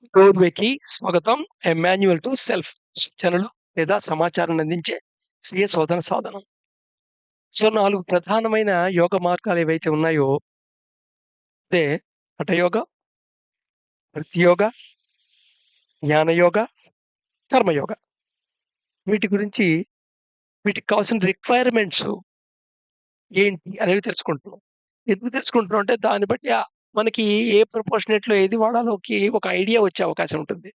డోర్‌వేకి స్వాగతం. A manual to self సూచనలు లేదా సమాచారాన్ని అందించే స్వీయ శోధన సాధనం. సో, 4 ప్రధానమైన యోగ మార్గాలు ఏవైతే ఉన్నాయో అదే హఠయోగ, భక్తి యోగ, జ్ఞాన యోగ, కర్మయోగ. వీటి గురించి వీటికి కావాల్సిన రిక్వైర్మెంట్స్ ఏంటి అనేవి తెలుసుకుంటున్నాం. ఎందుకు తెలుసుకుంటున్నాం అంటే దాన్ని బట్టి మనకి ఏ ప్రపోర్షనేట్‌లో ఏది వాడాలోకి ఒక ఐడియా వచ్చే అవకాశం ఉంటుంది.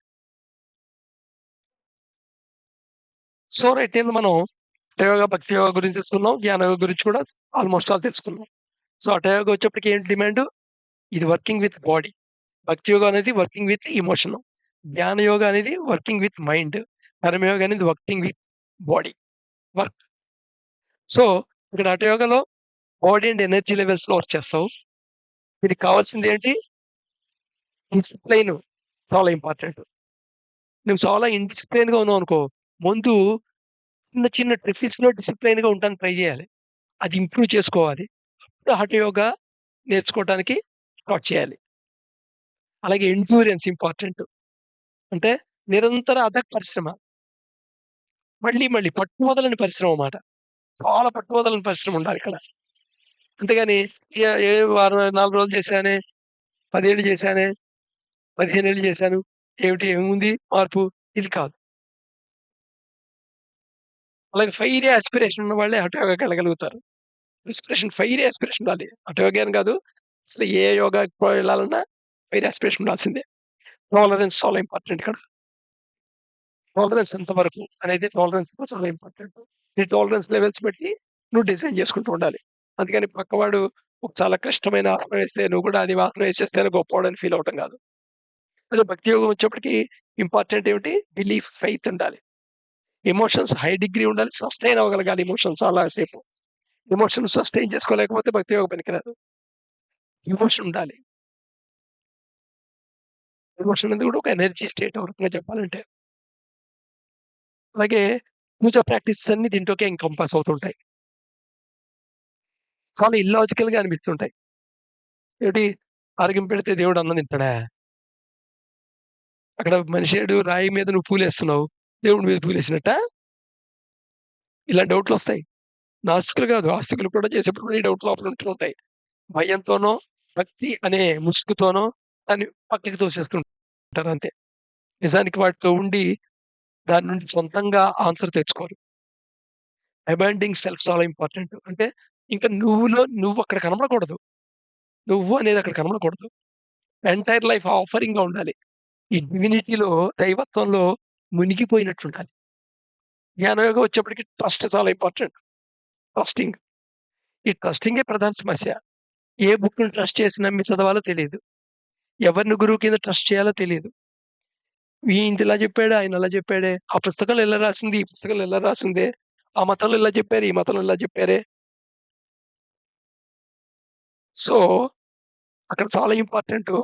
సో, రైట్ నేను మనం హఠయోగ, భక్తి యోగ గురించి తెలుసుకున్నాం. జ్ఞాన యోగ గురించి కూడా ఆల్‌మోస్ట్ ఆల్ తెలుసుకున్నాం. సో, హఠయోగ వచ్చేప్పటికి ఏంటి డిమాండు? ఇది వర్కింగ్ విత్ బాడీ. భక్తి యోగ అనేది వర్కింగ్ విత్ ఎమోషన్. జ్ఞాన యోగ అనేది వర్కింగ్ విత్ మైండ్. కర్మయోగ అనేది working with body work. So, ఇక్కడ హఠయోగలో బాడీ అండ్ ఎనర్జీ లెవెల్స్‌లో వర్క్ చేస్తావు. దీనికి కావాల్సిందేంటి? డిసిప్లైన్ చాలా ఇంపార్టెంట్. నువ్వు చాలా ఇండిసిప్లైన్‌గా ఉన్నావనుకో, ముందు చిన్న చిన్న ట్రిఫిల్స్‌లో డిసిప్లైన్‌గా ఉండటానికి ట్రై చేయాలి. అది ఇంప్రూవ్ చేసుకోవాలి. అప్పుడు హఠయోగ నేర్చుకోవటానికి స్టార్ట్ చేయాలి. అలాగే ఎండ్యూరెన్స్ ఇంపార్టెంట్. అంటే నిరంతర అథక్ పరిశ్రమ. మళ్ళీ మళ్ళీ పట్టువదలని పరిశ్రమ మాట. చాలా పట్టువదలని పరిశ్రమ ఉండాలిక్కడ. అంతేగాని ఏ వారం 4 రోజులు చేశానే, 10 ఏళ్ళు చేశానే, 15 ఏళ్ళు చేశాను. ఏమిటి ఏముంది మార్పు? ఇది కాదు. అలాగే ఫైరీ యాస్పిరేషన్ ఉన్న వాళ్ళే హఠయోగాకెళ్ళగలుగుతారు. ఫైరీ యాస్పిరేషన్ ఉండాలి. హఠయోగి అని కాదు. అసలు ఏ యోగాకి వెళ్ళాలన్నా ఫైరీ యాస్పిరేషన్ ఉండాల్సిందే. టాలరెన్స్ చాలా ఇంపార్టెంట్ ఇక్కడ. టాలరెన్స్ ఎంత వరకు అనేది టాలరెన్స్ కూడా చాలా ఇంపార్టెంట్. నీ టాలరెన్స్ లెవెల్స్ బట్టి నువ్వు డిజైన్ చేసుకుంటూ ఉండాలి. అందుకని పక్కవాడు ఒక చాలా కష్టమైన ఆసనం వేస్తే నువ్వు కూడా అది ఆసనం వేసేస్తేనే గొప్పోడని ఫీల్ అవ్వటం కాదు. అదే భక్తి యోగం వచ్చేప్పటికి ఇంపార్టెంట్ ఏమిటి? బిలీఫ్, ఫెయిత్ ఉండాలి. ఎమోషన్స్ హై డిగ్రీ ఉండాలి. సస్టైన్ అవ్వగలగాలి ఎమోషన్స్ చాలా సేపు. ఎమోషన్ సస్టైన్ చేసుకోలేకపోతే భక్తి యోగం పనికిరాదు. ఎమోషన్ ఉండాలి. ఎమోషన్ అనేది కూడా ఒక ఎనర్జీ స్టేట్ ఒక రకంగా చెప్పాలంటే. అలాగే పూజా ప్రాక్టీసెస్ అన్నీ దీంట్లోకే ఎంకంపాస్ అవుతుంటాయి. చాలా ఇల్లాజికల్‌గా అనిపిస్తుంటాయి. ఏటి ఆరగింపు పెడితే దేవుడు అన్నం తింటాడా? అక్కడ మనిషేడు రాయి మీద నువ్వు పూలేస్తున్నావు. దేవుడి మీద పూలేసినట్టా? ఇలా డౌట్‌లొస్తాయి. నాస్తికులు కాదు, ఆస్తికులు కూడా చేసేప్పుడు కూడా ఈ డౌట్ లోపల ఉంటూ ఉంటాయి. భయంతోనో, భక్తి అనే ముసుగుతోనో దాన్ని పక్కకి తోసేస్తుంటారంతే. నిజానికి వాటితో ఉండి దాని నుండి సొంతంగా ఆన్సర్ తెచ్చుకోరు. అబాండింగ్ సెల్ఫ్ చాలా ఇంపార్టెంట్. అంటే ఇంక నువ్వు అక్కడ కనపడకూడదు. నువ్వు అనేది అక్కడ కనపడకూడదు. ఎంటైర్ లైఫ్ ఆఫరింగ్‌గా ఉండాలి. ఈ డివినిటీలో, దైవత్వంలో మునిగిపోయినట్టుండాలి. జ్ఞానయోగం వచ్చేప్పటికి ట్రస్ట్ చాలా ఇంపార్టెంట్. ట్రస్టింగ్. ఈ ట్రస్టింగే ప్రధాన సమస్య. ఏ బుక్‌ని ట్రస్ట్ చేసి నమ్మి చదవాలో తెలీదు. ఎవరిని గురువు కింద ట్రస్ట్ చేయాలో తెలీదు. ఈయన ఇలా చెప్పాడు, ఆయన అలా చెప్పాడే, ఆ పుస్తకంలో ఇలా రాసింది, ఈ పుస్తకంలో ఇలా రాసిందే, ఆ మతంలో ఇలా చెప్పారు, ఈ మతంలో ఇలా చెప్పారే. సో, అక్కడ చాలా ఇంపార్టెంటు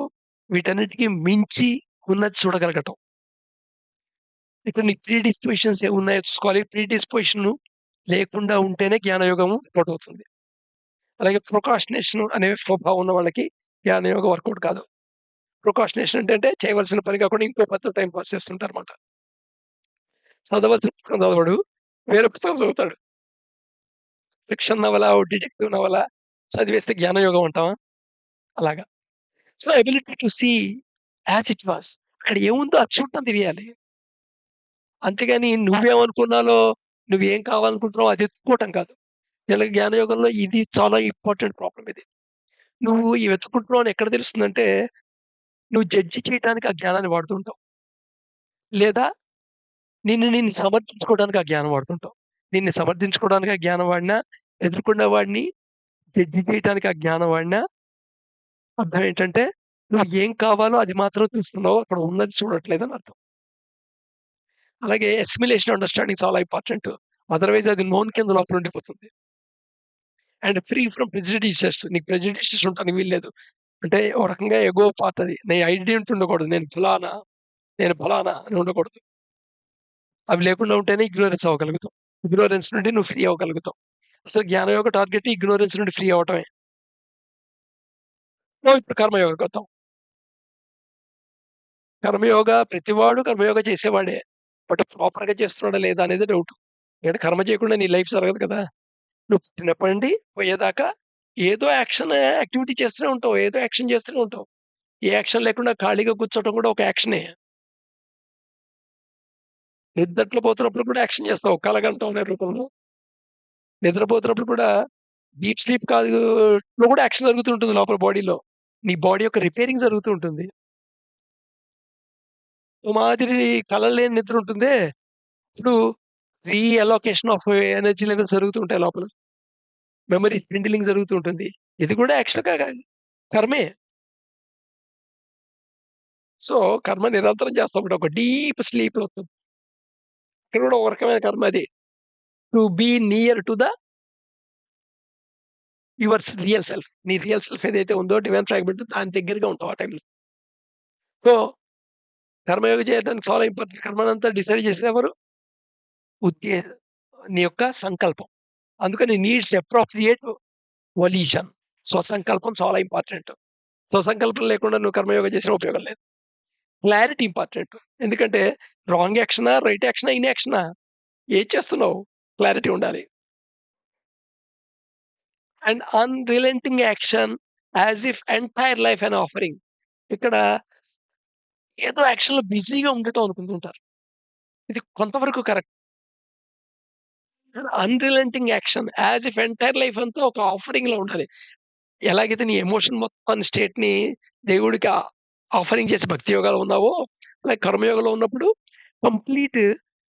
వీటన్నిటికి మించి ఉన్నది చూడగలగటం. ఇక్కడ నీకు ప్రీ డిస్పోజిషన్స్ ఏమున్నాయో చూసుకోవాలి. ప్రీ డిస్పోజిషన్ లేకుండా ఉంటేనే జ్ఞానయోగం వర్కౌట్ అవుతుంది. అలాగే ప్రొకాస్టినేషన్ అనే స్వభావం ఉన్న వాళ్ళకి జ్ఞానయోగం వర్కౌట్ కాదు. ప్రొకాస్టినేషన్ అంటే చేయవలసిన పని కాకుండా ఇంకో పనితో టైమ్ పాస్ చేస్తుంటారన్నమాట. చదవాల్సిన పుస్తకం చదవడు. వేరే పుస్తకం చదువుతాడు. ఫిక్షన్ నవల, డిటెక్టివ్ నవల చదివేస్తే జ్ఞానయోగం అంటామా? అలాగా. So, ability to see as it was. అక్కడ ఏముందో అది చూడటం తెలియాలి. అంతేగాని నువ్వేమనుకున్నాలో, నువ్వేం కావాలనుకుంటున్నావో అది ఎత్తుకోవటం కాదు. ఇలా జ్ఞానయోగంలో ఇది చాలా ఇంపార్టెంట్ ప్రాబ్లమ్ ఇది. నువ్వు ఈ వెతుక్కుంటున్నావు అని ఎక్కడ తెలుస్తుందంటే, నువ్వు జడ్జ్ చేయటానికి ఆ జ్ఞానాన్ని వాడుతుంటావు. లేదా నిన్ను సమర్థించుకోవడానికి ఆ జ్ఞానం వాడుతుంటావు. నిన్ను సమర్థించుకోవడానికి ఆ జ్ఞానం వాడినా, ఎదుర్కొన్న వాడిని జడ్జ్ చేయటానికి ఆ జ్ఞానం వాడినా అర్థం ఏంటంటే, నువ్వు ఏం కావాలో అది మాత్రం చూస్తున్నావు. అక్కడ ఉన్నది చూడట్లేదని అర్థం. అలాగే అసిమిలేషన్ అండర్‌స్టాండింగ్ చాలా ఇంపార్టెంట్. అదర్‌వైజ్ అది నోన్ కింద లోపల ఉండిపోతుంది. And free from prejudicious. నీకు ప్రెజుడిషియస్ ఉండటానికి వీల్లేదు. అంటే ఓ రకంగా ఎగో పార్ట్ అది. నీ ఐడెంటిటీ ఉండకూడదు. నేను ఫలానా అని ఉండకూడదు. అవి లేకుండా ఉంటేనే ఇగ్నోరెన్స్ అవ్వగలుగుతావు. ఇగ్నోరెన్స్ నుండి నువ్వు ఫ్రీ అవ్వగలుగుతావు. అసలు జ్ఞానం యొక్క టార్గెట్ ఇగ్నోరెన్స్ నుండి ఫ్రీ అవ్వటమే. ఇప్పుడు కర్మయోగకొద్దాం. కర్మయోగ ప్రతివాడు కర్మయోగ చేసేవాడే. బట్ ప్రాపర్‌గా చేస్తున్నాడా లేదా అనేది డౌటు. ఎందుకంటే కర్మ చేయకుండా నీ లైఫ్ జరగదు కదా! నువ్వు పుట్టినప్పటి నుండి పోయేదాకా ఏదో యాక్టివిటీ చేస్తూనే ఉంటావు. ఏదో యాక్షన్ చేస్తూనే ఉంటావు. ఏ యాక్షన్ లేకుండా ఖాళీగా కూర్చోవడం కూడా ఒక యాక్షనే. నిద్దట్లో పోతున్నప్పుడు కూడా యాక్షన్ చేస్తావు. కలగంటం అనే రూపంలో. నిద్రపోతున్నప్పుడు కూడా డీప్ స్లీప్ కాదు లో కూడా యాక్షన్ జరుగుతూ ఉంటుంది లోపల బాడీలో. నీ బాడీ యొక్క రిపేరింగ్ జరుగుతూ ఉంటుంది. ఓ మాదిరి కలలు లేని నిద్ర ఉంటుందే, ఇప్పుడు రీ అలోకేషన్ ఆఫ్ ఎనర్జీ లెవెల్స్ జరుగుతూ ఉంటాయి లోపల. మెమరీ స్పిండిలింగ్ జరుగుతూ ఉంటుంది. ఇది కూడా యాక్చువల్‌గా కర్మే. సో, కర్మ నిరంతరం చేస్తాం. ఒక డీప్ స్లీప్‌లో ఇక్కడ కూడా ఒక రకమైన కర్మ అది. To be near to the yours real self. నీ రియల్ సెల్ఫ్ ఏదైతే ఉందో డివైన్ ఫ్రాగ్మెంట్ దాని దగ్గరగా ఉంటావు ఆ టైంలో. సో, కర్మయోగం చేయడానికి చాలా ఇంపార్టెంట్. కర్మనంతా డిసైడ్ చేసేదెవరు? ఉద్దే నీ యొక్క సంకల్పం. అందుకని నీడ్స్ అప్రోప్రియేట్ వొల్యూషన్. స్వసంకల్పం చాలా ఇంపార్టెంట్. స్వసంకల్పం లేకుండా నువ్వు కర్మయోగం చేసినా ఉపయోగం లేదు. Clarity important. ఎందుకంటే రాంగ్ యాక్షనా? రైట్ యాక్షనా? ఇన్‌యాక్షనా? ఏది చేస్తున్నావు? క్లారిటీ ఉండాలి. And unrelenting action as if entire life an offering. ఇక్కడ ఏదో యాక్షన్‌లో బిజీగా ఉండటం అనుకుంటుంటారు. ఇది కొంతవరకు correct. Unrelenting action as if entire life అంతా ఒక ఆఫరింగ్‌లో ఉండాలి. ఎలాగైతే నీ ఎమోషన్ మొత్తం స్టేట్‌ని దేవుడికి ఆఫరింగ్ చేసి భక్తి యోగాలో ఉన్నావో, అలాగే కర్మయోగంలో ఉన్నప్పుడు కంప్లీట్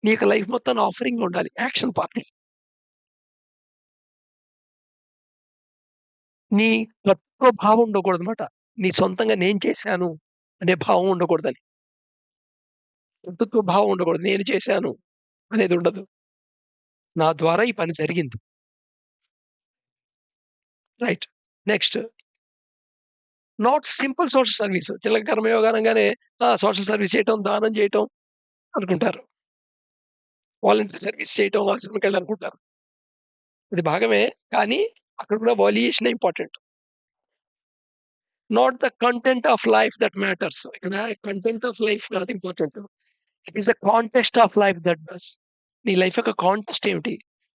నీ యొక్క లైఫ్ మొత్తాన్ని ఆఫరింగ్‌లో ఉండాలి. యాక్షన్ పార్ట్‌లో. నీ కర్తృత్వ భావం ఉండకూడదనమాట. నీ సొంతంగా నేను చేశాను అనే భావం ఉండకూడదని. కర్తృత్వ భావం ఉండకూడదు. నేను చేశాను అనేది ఉండదు. నా ద్వారా ఈ పని జరిగింది. Right. Next not simple social service. చిలక కర్మయోగం అనంగానే సోషల్ సర్వీస్ చేయటం, దానం చేయటం అనుకుంటారు. వాలంటరీ సర్వీస్ చేయటం, ఆశ్రమంకెళ్ళి అనుకుంటారు. ఇది భాగమే. కానీ అక్కడ కూడా వాల్యుయేషనే important. Not the content of life that matters. ఇక్కడ కంటెంట్ ఆఫ్ లైఫ్ కాదు important. It is the context of life that does. నీ లైఫ్ యొక్క కాంటెక్స్ట్ ఏమిటి?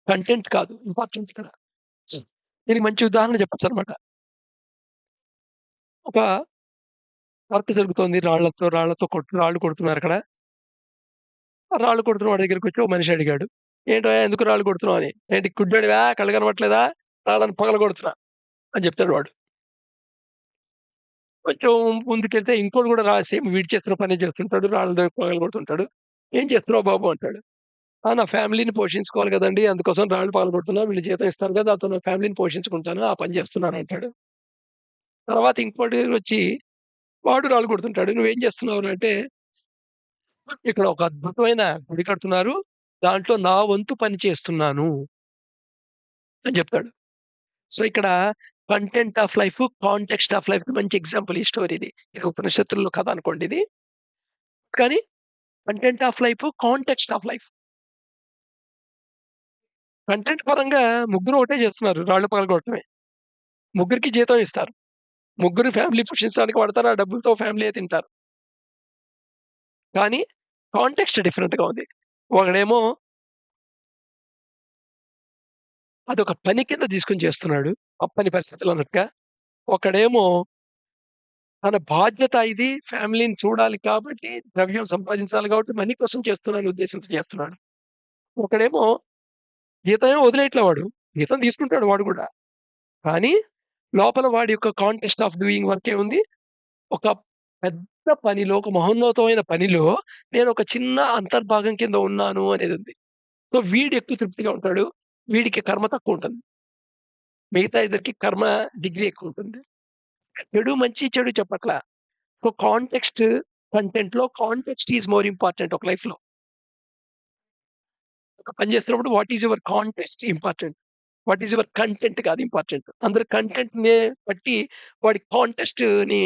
కంటెంట్ కాదు ఇంపార్టెంట్ ఇక్కడ. దీనికి మంచి ఉదాహరణ చెప్పొచ్చనమాట. ఒక వర్క్ జరుగుతోంది. రాళ్ళు కొడుతున్నారక్కడ. ఆ రాళ్ళు కొడుతున్న వాడి దగ్గరికొచ్చి ఒక మనిషి అడిగాడు. "ఏంటోయ్! ఎందుకు రాళ్ళు కొడుతున్నావు" అని. "ఏంటి గుడ్డోడివా? కళ్ళు కనపడట్లేదా? రాళ్ళని పగలగొడుతున్నా" అని చెప్తాడు వాడు. కొంచెం ముందుకెళ్తే ఇంకోడు కూడా సేమ్ వీడు చేస్తున్న పనే చేస్తుంటాడు. రాళ్ళతో పగలగొడుతుంటాడు. "ఏం చేస్తున్నావు బాబు" అంటాడు. నా ఫ్యామిలీని పోషించుకోవాలి కదండీ! అందుకోసం రాళ్ళు పగలగొడుతున్నా. వీళ్ళు జీతం ఇస్తారు కదా! దాంతో నా ఫ్యామిలీని పోషించుకుంటాను. ఆ పని చేస్తున్నాను అంటాడు. తర్వాత ఇంకోడొచ్చి వాడు రాళ్ళు కొడుతుంటాడు. "నువ్వేం చేస్తున్నావురా" అంటే, "ఇక్కడ ఒక అద్భుతమైన గుడి కడుతున్నారు. దాంట్లో నా వంతు పని చేస్తున్నాను" అని చెప్తాడు. సో, ఇక్కడ content of life, context of లైఫ్‌కి మంచి ఎగ్జాంపుల్ ఈ స్టోరీది. ఇది ఉపనిషత్తుల్లో కథ అనుకోండి ఇది. కానీ content of life, context of life. Content పరంగా ముగ్గురు ఒకటే చేస్తున్నారు. రాళ్ళు పగలగొట్టడమే. ముగ్గురికి జీతం ఇస్తారు. ముగ్గురు ఫ్యామిలీ పోషించడానికి వాడతారు. ఆ డబ్బులతో ఫ్యామిలీయే తింటారు. కానీ కాంటెక్స్ట్ డిఫరెంట్‌గా ఉంది. ఒకడేమో అదొక పని కింద తీసుకొని చేస్తున్నాడు. తప్పని పరిస్థితుల్లో అన్నట్టుగా. ఒకడేమో తన బాధ్యత ఇది. ఫ్యామిలీని చూడాలి కాబట్టి, ద్రవ్యం సంపాదించాలి కాబట్టి మనీ కోసం చేస్తున్నాను ఉద్దేశంతో చేస్తున్నాడు. ఒకడేమో జీతం ఏమి వదిలేయట్లే వాడు. జీతం తీసుకుంటాడు వాడు గూడా. కానీ లోపల వాడి యొక్క కాంటెస్ట్ ఆఫ్ డూయింగ్ వర్క్ ఏముంది? ఒక పెద్ద పనిలో, ఒక మహోన్నతమైన పనిలో నేనొక చిన్న అంతర్భాగం కింద ఉన్నాను అనేదుంది. సో, వీడు ఎక్కువ తృప్తిగా ఉంటాడు. వీడికి కర్మ తక్కువుంటుంది. మిగతా ఇద్దరికి కర్మ డిగ్రీ ఎక్కువుంటుంది. చెడు మంచి, చెడు చెప్పట్లా. సో, కంటెంట్‌లో కాంటెక్స్ట్ ఈస్ మోర్ ఇంపార్టెంట్ ఒక లైఫ్‌లో. ఒక పని చేస్తున్నప్పుడు what is your context important. What is your content కాదు ఇంపార్టెంట్. అందరూ కంటెంట్‌నే బట్టి వాడి కాంటెస్ట్‌ని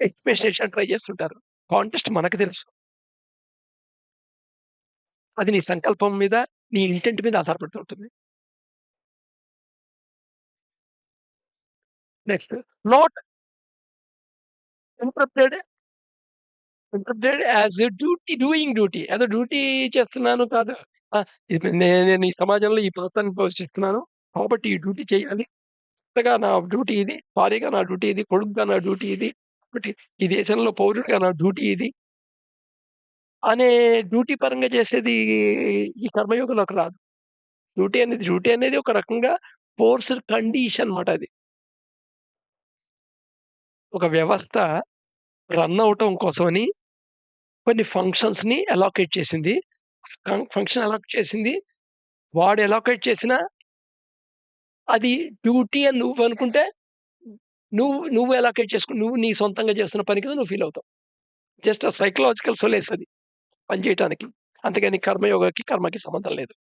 ఎక్స్‌ప్రెస్ చేయడానికి ట్రై చేస్తుంటారు. కాంటెస్ట్ మనకు తెలుసు. అది నీ సంకల్పం మీద, నీ ఇంటెంట్ మీద ఆధారపడుతూ ఉంటుంది. Next not interrupted interpreted as a duty doing duty. ఏదో డ్యూటీ చేస్తున్నాను కాదు. ఇది నేను ఈ సమాజంలో ఈ పాత్రని పోషిస్తున్నాను. కాబట్టి ఈ డ్యూటీ చేయాలి. భర్తగా నా డ్యూటీ ఇది. భార్యగా నా డ్యూటీ ఇది. కొడుకుగా నా డ్యూటీ ఇది. కాబట్టి ఈ దేశంలో పౌరుడిగా నా డ్యూటీ ఇది. అనే డ్యూటీ పరంగా చేసేది ఈ కర్మయోగంలోకి రాదు. డ్యూటీ అనేది ఒక రకంగా ఫోర్స్డ్ కండిషన్ మాట అది. ఒక వ్యవస్థ రన్ అవ్వటం కోసమని కొన్ని ఫంక్షన్స్‌ని అలోకేట్ చేసింది. ఫంక్షన్ అలోకేట్ చేసింది. వాడు అలోకేట్ చేసిన అది డ్యూటీ అని నువ్వనుకుంటే నువ్వు అలోకేట్ చేసుకొని నువ్వు నీ సొంతంగా చేస్తున్న పని కింద నువ్వు ఫీల్ అవుతావు. జస్ట్ ఆ సైకలాజికల్ సోలేస్ అది పని చేయటానికి. అంతేగాని కర్మకి సంబంధం లేదు.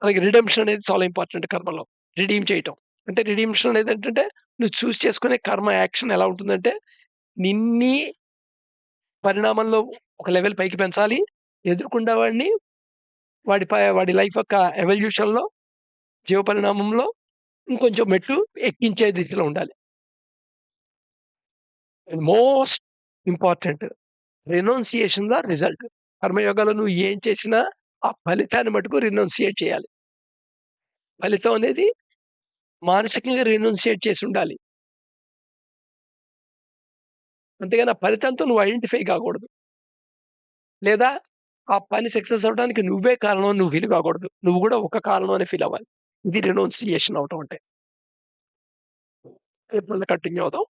అలాగే రిడెంప్షన్ అనేది చాలా ఇంపార్టెంట్ కర్మలో. రిడీమ్ చేయటం. అంటే రిడీమ్షన్ అనేదేంటంటే నువ్వు చేసుకునే కర్మ యాక్షన్ ఎలా ఉంటుందంటే నిన్ని పరిణామంలో ఒక లెవెల్ పైకి పెంచాలి. ఎదుర్కొన్న వాడిని వాడి లైఫ్ యొక్క ఎవల్యూషన్‌లో జీవ పరిణామంలో ఇంకొంచెం మెట్టు ఎక్కించే దిశలో ఉండాలి. Most important renunciation the result. కర్మయోగాలో నువ్వు ఏం చేసినా ఆ ఫలితాన్ని మటుకు రినౌన్సియేట్ చేయాలి. ఫలితం అనేది మానసికంగా రినౌన్సియేట్ చేసుండాలి. అంతేగాని ఆ ఫలితంతో నువ్వు ఐడెంటిఫై కాకూడదు. లేదా ఆ పని సక్సెస్ అవ్వడానికి నువ్వే కారణం అని నువ్వు ఫీల్ కాకూడదు. నువ్వు గూడా ఒక కారణం అని ఫీల్ అవ్వాలి. ఇది రినౌన్సియేషన్ అవ్వటం అంటే. ఎప్పుడన్నా కంటిన్యూ అవుదాం.